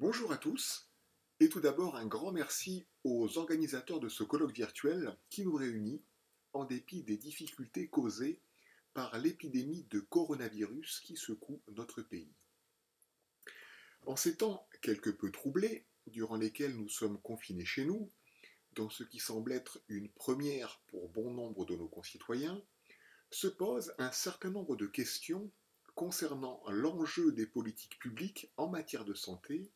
Bonjour à tous, et tout d'abord un grand merci aux organisateurs de ce colloque virtuel qui nous réunit en dépit des difficultés causées par l'épidémie de coronavirus qui secoue notre pays. En ces temps quelque peu troublés, durant lesquels nous sommes confinés chez nous, dans ce qui semble être une première pour bon nombre de nos concitoyens, se posent un certain nombre de questions concernant l'enjeu des politiques publiques en matière de santé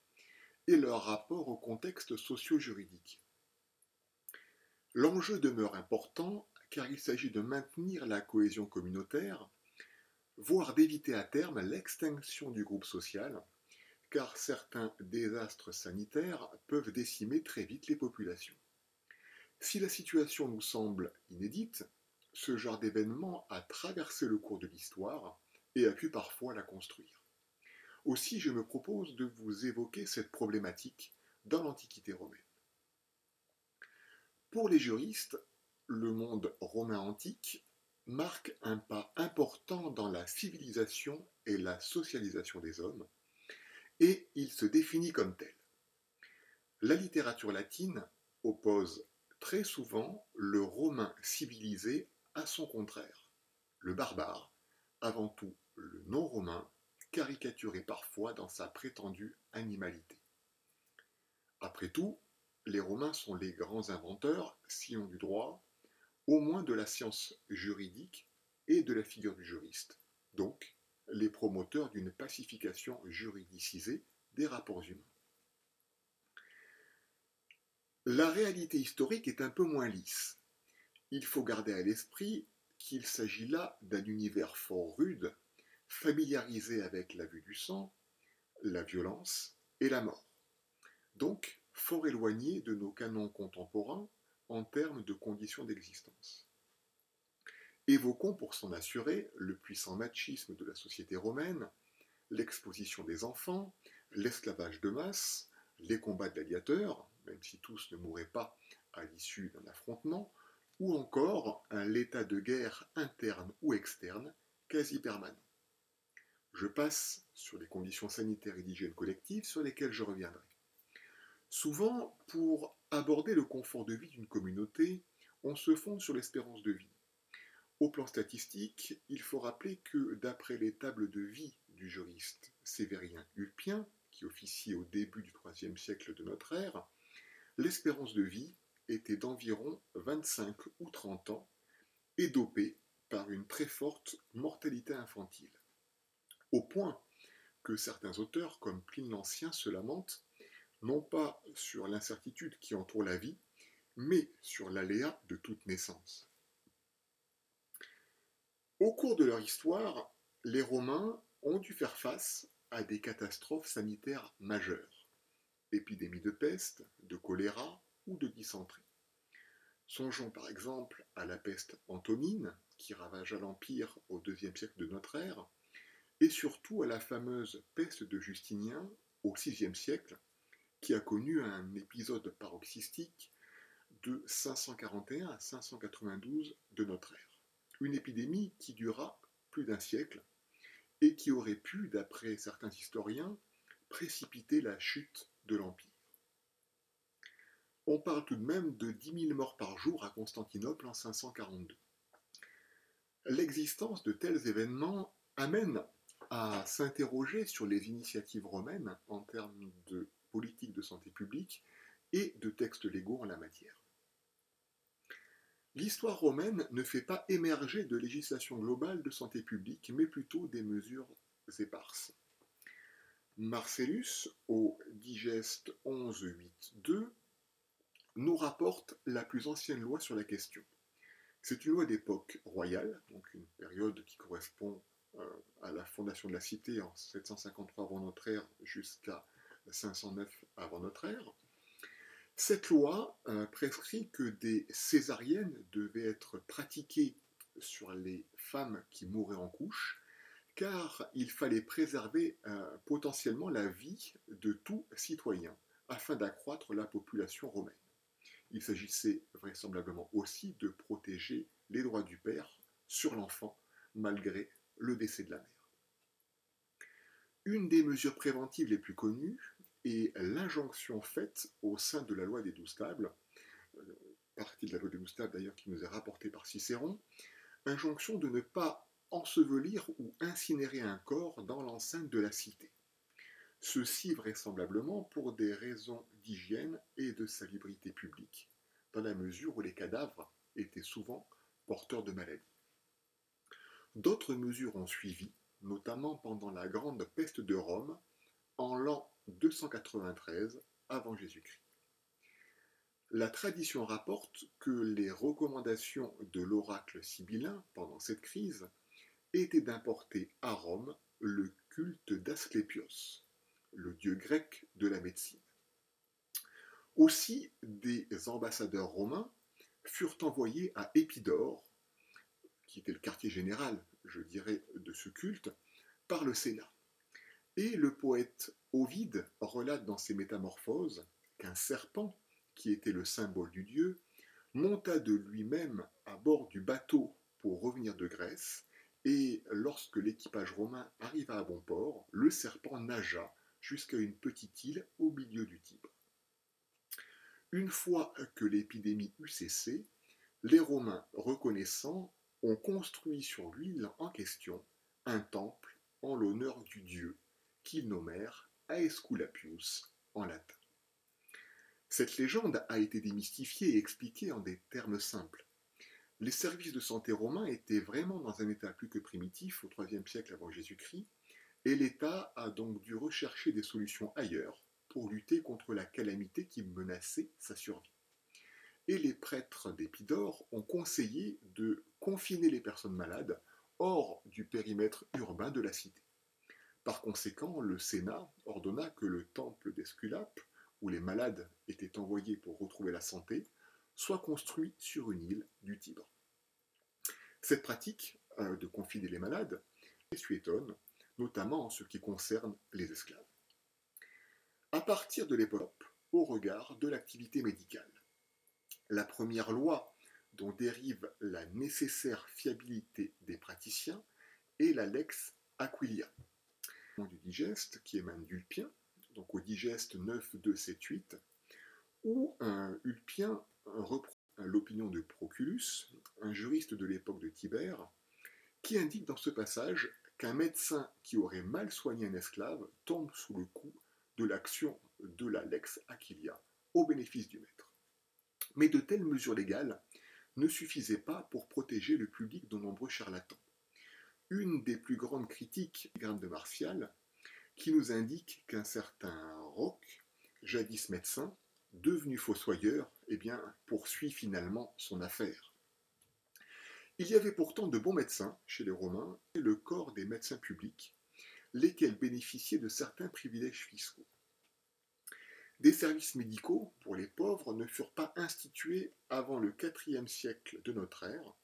et leur rapport au contexte socio-juridique. L'enjeu demeure important car il s'agit de maintenir la cohésion communautaire, voire d'éviter à terme l'extinction du groupe social, car certains désastres sanitaires peuvent décimer très vite les populations. Si la situation nous semble inédite, ce genre d'événement a traversé le cours de l'histoire et a pu parfois la construire. Aussi, je me propose de vous évoquer cette problématique dans l'Antiquité romaine. Pour les juristes, le monde romain antique marque un pas important dans la civilisation et la socialisation des hommes, et il se définit comme tel. La littérature latine oppose très souvent le romain civilisé à son contraire, le barbare, avant tout le non-romain, caricaturé parfois dans sa prétendue animalité. Après tout, les Romains sont les grands inventeurs, sinon du droit, au moins de la science juridique et de la figure du juriste, donc les promoteurs d'une pacification juridicisée des rapports humains. La réalité historique est un peu moins lisse. Il faut garder à l'esprit qu'il s'agit là d'un univers fort rude, familiarisé avec la vue du sang, la violence et la mort, donc fort éloigné de nos canons contemporains en termes de conditions d'existence. Évoquons pour s'en assurer le puissant machisme de la société romaine, l'exposition des enfants, l'esclavage de masse, les combats de gladiateurs, même si tous ne mouraient pas à l'issue d'un affrontement, ou encore l'état de guerre interne ou externe quasi permanent. Je passe sur les conditions sanitaires et d'hygiène collective sur lesquelles je reviendrai. Souvent, pour aborder le confort de vie d'une communauté, on se fonde sur l'espérance de vie. Au plan statistique, il faut rappeler que d'après les tables de vie du juriste Sévérien Ulpien, qui officiait au début du IIIe siècle de notre ère, l'espérance de vie était d'environ 25 ou 30 ans et dopée par une très forte mortalité infantile. Au point que certains auteurs, comme Pline l'Ancien, se lamentent non pas sur l'incertitude qui entoure la vie, mais sur l'aléa de toute naissance. Au cours de leur histoire, les Romains ont dû faire face à des catastrophes sanitaires majeures, épidémies de peste, de choléra ou de dysenterie. Songeons par exemple à la peste antonine, qui ravagea l'Empire au IIe siècle de notre ère, et surtout à la fameuse peste de Justinien au VIe siècle, qui a connu un épisode paroxystique de 541 à 592 de notre ère. Une épidémie qui dura plus d'un siècle et qui aurait pu, d'après certains historiens, précipiter la chute de l'Empire. On parle tout de même de 10 000 morts par jour à Constantinople en 542. L'existence de tels événements amène à s'interroger sur les initiatives romaines en termes de politique de santé publique et de textes légaux en la matière. L'histoire romaine ne fait pas émerger de législation globale de santé publique, mais plutôt des mesures éparses. Marcellus, au Digeste 11.8.2, nous rapporte la plus ancienne loi sur la question. C'est une loi d'époque royale, donc une période qui correspond à la fondation de la cité en 753 avant notre ère jusqu'à 509 avant notre ère. Cette loi prescrit que des césariennes devaient être pratiquées sur les femmes qui mouraient en couche, car il fallait préserver potentiellement la vie de tout citoyen, afin d'accroître la population romaine. Il s'agissait vraisemblablement aussi de protéger les droits du père sur l'enfant, malgré le décès de la mère. Une des mesures préventives les plus connues et l'injonction faite au sein de la loi des 12 tables, partie de la loi des 12 tables d'ailleurs qui nous est rapportée par Cicéron, injonction de ne pas ensevelir ou incinérer un corps dans l'enceinte de la cité. Ceci vraisemblablement pour des raisons d'hygiène et de salubrité publique, dans la mesure où les cadavres étaient souvent porteurs de maladies. D'autres mesures ont suivi, notamment pendant la grande peste de Rome, en l'an 293 avant Jésus-Christ. La tradition rapporte que les recommandations de l'oracle sibyllin pendant cette crise étaient d'importer à Rome le culte d'Asclépios, le dieu grec de la médecine. Aussi, des ambassadeurs romains furent envoyés à Épidore, qui était le quartier général, je dirais, de ce culte, par le Sénat. Et le poète Ovide relate dans ses Métamorphoses qu'un serpent, qui était le symbole du dieu, monta de lui-même à bord du bateau pour revenir de Grèce, et lorsque l'équipage romain arriva à bon port, le serpent nagea jusqu'à une petite île au milieu du Tibre. Une fois que l'épidémie eut cessé, les Romains reconnaissants ont construit sur l'île en question un temple en l'honneur du dieu, qu'ils nommèrent Aesculapius en latin. Cette légende a été démystifiée et expliquée en des termes simples. Les services de santé romains étaient vraiment dans un état plus que primitif au IIIe siècle avant Jésus-Christ, et l'État a donc dû rechercher des solutions ailleurs pour lutter contre la calamité qui menaçait sa survie. Et les prêtres d'Épidore ont conseillé de confiner les personnes malades hors du périmètre urbain de la cité. Par conséquent, le Sénat ordonna que le temple d'Esculape, où les malades étaient envoyés pour retrouver la santé, soit construit sur une île du Tibre. Cette pratique de confiner les malades suétonne, notamment en ce qui concerne les esclaves. À partir de l'époque, au regard de l'activité médicale, la première loi dont dérive la nécessaire fiabilité des praticiens est la lex Aquilia, du digeste qui émane d'Ulpien, donc au digeste 9, 2, 7, 8, où Ulpien reprend l'opinion de Proculus, un juriste de l'époque de Tibère, qui indique dans ce passage qu'un médecin qui aurait mal soigné un esclave tombe sous le coup de l'action de la lex Aquilia au bénéfice du maître. Mais de telles mesures légales ne suffisaient pas pour protéger le public de nombreux charlatans. Une des plus grandes critiques de Martial, qui nous indique qu'un certain Roch, jadis médecin, devenu fossoyeur, poursuit finalement son affaire. Il y avait pourtant de bons médecins chez les Romains et le corps des médecins publics, lesquels bénéficiaient de certains privilèges fiscaux. Des services médicaux pour les pauvres ne furent pas institués avant le IVe siècle de notre ère,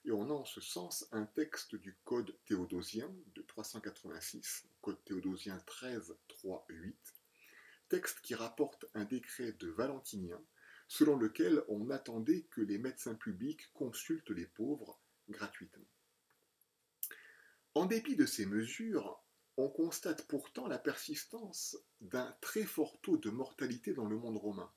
et on a en ce sens un texte du Code théodosien de 386, Code théodosien 13, 3, 8, texte qui rapporte un décret de Valentinien, selon lequel on attendait que les médecins publics consultent les pauvres gratuitement. En dépit de ces mesures, on constate pourtant la persistance d'un très fort taux de mortalité dans le monde romain,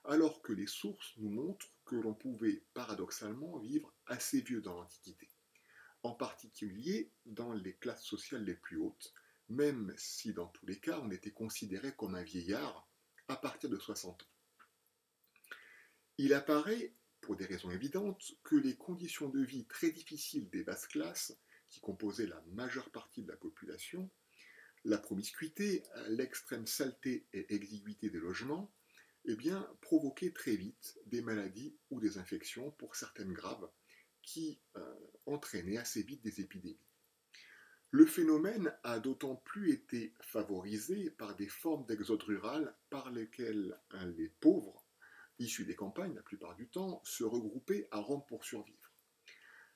alors que les sources nous montrent que l'on pouvait paradoxalement vivre assez vieux dans l'Antiquité, en particulier dans les classes sociales les plus hautes, même si dans tous les cas on était considéré comme un vieillard à partir de 60 ans. Il apparaît, pour des raisons évidentes, que les conditions de vie très difficiles des basses classes, qui composaient la majeure partie de la population, la promiscuité, l'extrême saleté et exiguïté des logements, provoquaient très vite des maladies ou des infections, pour certaines graves, qui entraînaient assez vite des épidémies. Le phénomène a d'autant plus été favorisé par des formes d'exode rural par lesquelles les pauvres, issus des campagnes la plupart du temps, se regroupaient à Rome pour survivre.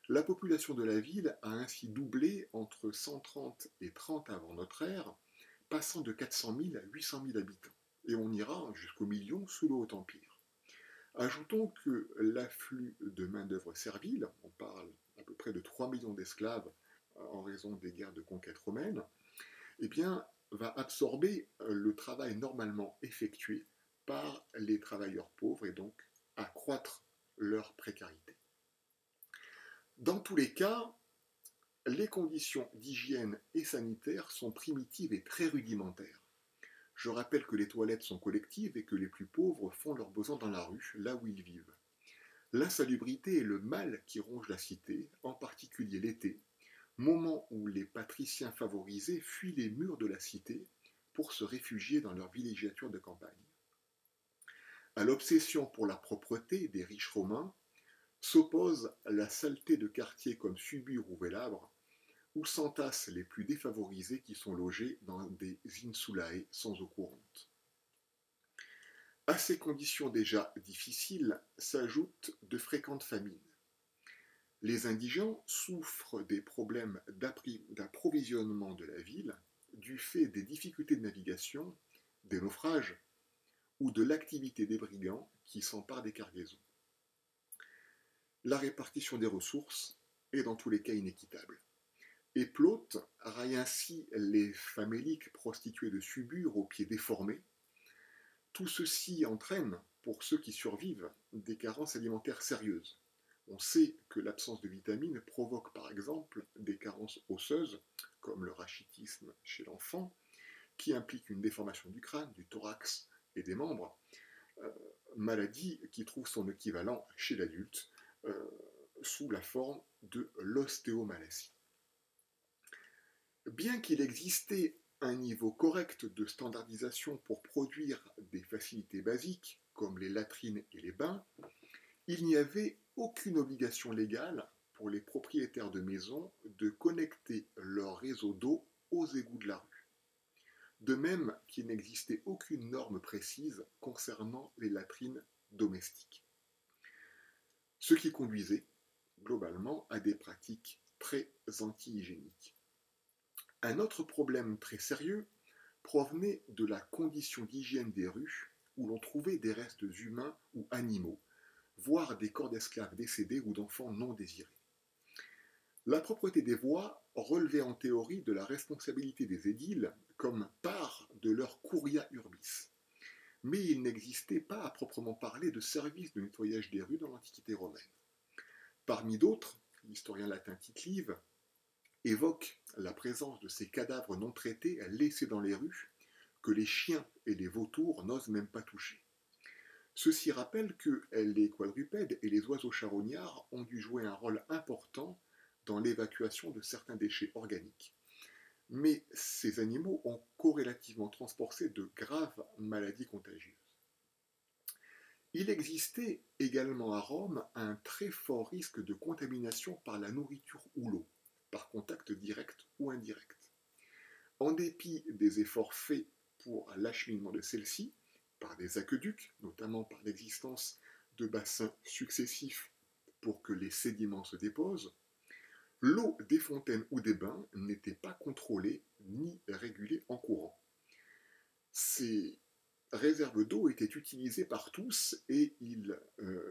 La population de la ville a ainsi doublé entre 130 et 30 avant notre ère, passant de 400 000 à 800 000 habitants, et on ira jusqu'au million sous le Haut-Empire. Ajoutons que l'afflux de main-d'œuvre servile, on parle à peu près de 3 millions d'esclaves en raison des guerres de conquête romaine, va absorber le travail normalement effectué par les travailleurs pauvres et donc accroître leur précarité. Dans tous les cas, les conditions d'hygiène et sanitaire sont primitives et très rudimentaires. Je rappelle que les toilettes sont collectives et que les plus pauvres font leurs besoins dans la rue, là où ils vivent. L'insalubrité est le mal qui ronge la cité, en particulier l'été, moment où les patriciens favorisés fuient les murs de la cité pour se réfugier dans leur villégiature de campagne. À l'obsession pour la propreté des riches romains s'oppose la saleté de quartiers comme Subur ou Vélabre, où s'entassent les plus défavorisés qui sont logés dans des insulae sans eau courante. À ces conditions déjà difficiles s'ajoutent de fréquentes famines. Les indigents souffrent des problèmes d'approvisionnement de la ville du fait des difficultés de navigation, des naufrages ou de l'activité des brigands qui s'emparent des cargaisons. La répartition des ressources est dans tous les cas inéquitable. Et Plaute raille ainsi les faméliques prostituées de Subur aux pieds déformés. Tout ceci entraîne, pour ceux qui survivent, des carences alimentaires sérieuses. On sait que l'absence de vitamines provoque par exemple des carences osseuses, comme le rachitisme chez l'enfant, qui implique une déformation du crâne, du thorax et des membres, maladie qui trouve son équivalent chez l'adulte sous la forme de l'ostéomalacie. Bien qu'il existait un niveau correct de standardisation pour produire des facilités basiques, comme les latrines et les bains, il n'y avait aucune obligation légale pour les propriétaires de maisons de connecter leur réseau d'eau aux égouts de la rue. De même qu'il n'existait aucune norme précise concernant les latrines domestiques. Ce qui conduisait, globalement, à des pratiques très anti-hygiéniques. Un autre problème très sérieux provenait de la condition d'hygiène des rues où l'on trouvait des restes humains ou animaux, voire des corps d'esclaves décédés ou d'enfants non désirés. La propreté des voies relevait en théorie de la responsabilité des édiles comme part de leur curia urbis. Mais il n'existait pas à proprement parler de service de nettoyage des rues dans l'Antiquité romaine. Parmi d'autres, l'historien latin Tite-Live évoque la présence de ces cadavres non traités laissés dans les rues que les chiens et les vautours n'osent même pas toucher. Ceci rappelle que les quadrupèdes et les oiseaux charognards ont dû jouer un rôle important dans l'évacuation de certains déchets organiques. Mais ces animaux ont corrélativement transporté de graves maladies contagieuses. Il existait également à Rome un très fort risque de contamination par la nourriture ou l'eau, par contact direct ou indirect. En dépit des efforts faits pour l'acheminement de celle-ci, par des aqueducs, notamment par l'existence de bassins successifs pour que les sédiments se déposent, l'eau des fontaines ou des bains n'était pas contrôlée ni régulée en courant. Ces réserves d'eau étaient utilisées par tous et il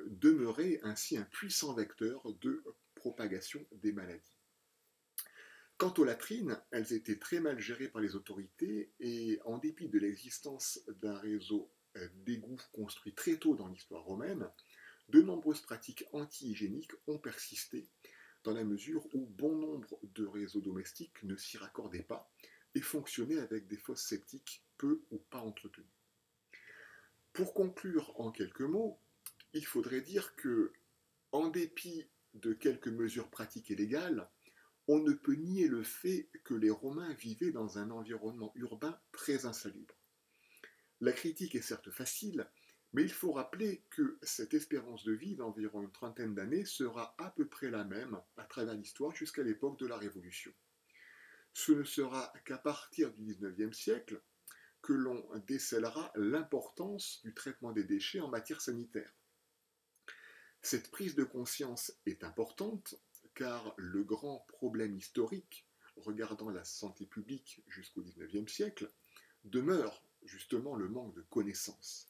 demeurait ainsi un puissant vecteur de propagation des maladies. Quant aux latrines, elles étaient très mal gérées par les autorités et en dépit de l'existence d'un réseau d'égouts construit très tôt dans l'histoire romaine, de nombreuses pratiques anti-hygiéniques ont persisté dans la mesure où bon nombre de réseaux domestiques ne s'y raccordaient pas et fonctionnaient avec des fosses septiques peu ou pas entretenues. Pour conclure en quelques mots, il faudrait dire que, en dépit de quelques mesures pratiques et légales, on ne peut nier le fait que les Romains vivaient dans un environnement urbain très insalubre. La critique est certes facile, mais il faut rappeler que cette espérance de vie d'environ une trentaine d'années sera à peu près la même à travers l'histoire jusqu'à l'époque de la Révolution. Ce ne sera qu'à partir du XIXe siècle que l'on décèlera l'importance du traitement des déchets en matière sanitaire. Cette prise de conscience est importante car le grand problème historique regardant la santé publique jusqu'au XIXe siècle demeure justement le manque de connaissances.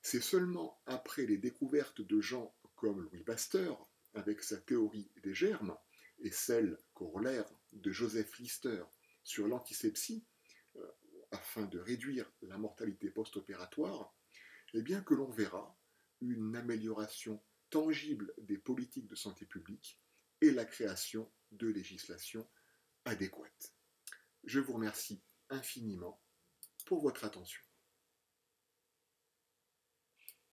C'est seulement après les découvertes de gens comme Louis Pasteur, avec sa théorie des germes, et celle corollaire de Joseph Lister sur l'antisepsie, afin de réduire la mortalité post-opératoire, eh bien que l'on verra une amélioration tangible des politiques de santé publique et la création de législations adéquates. Je vous remercie infiniment pour votre attention.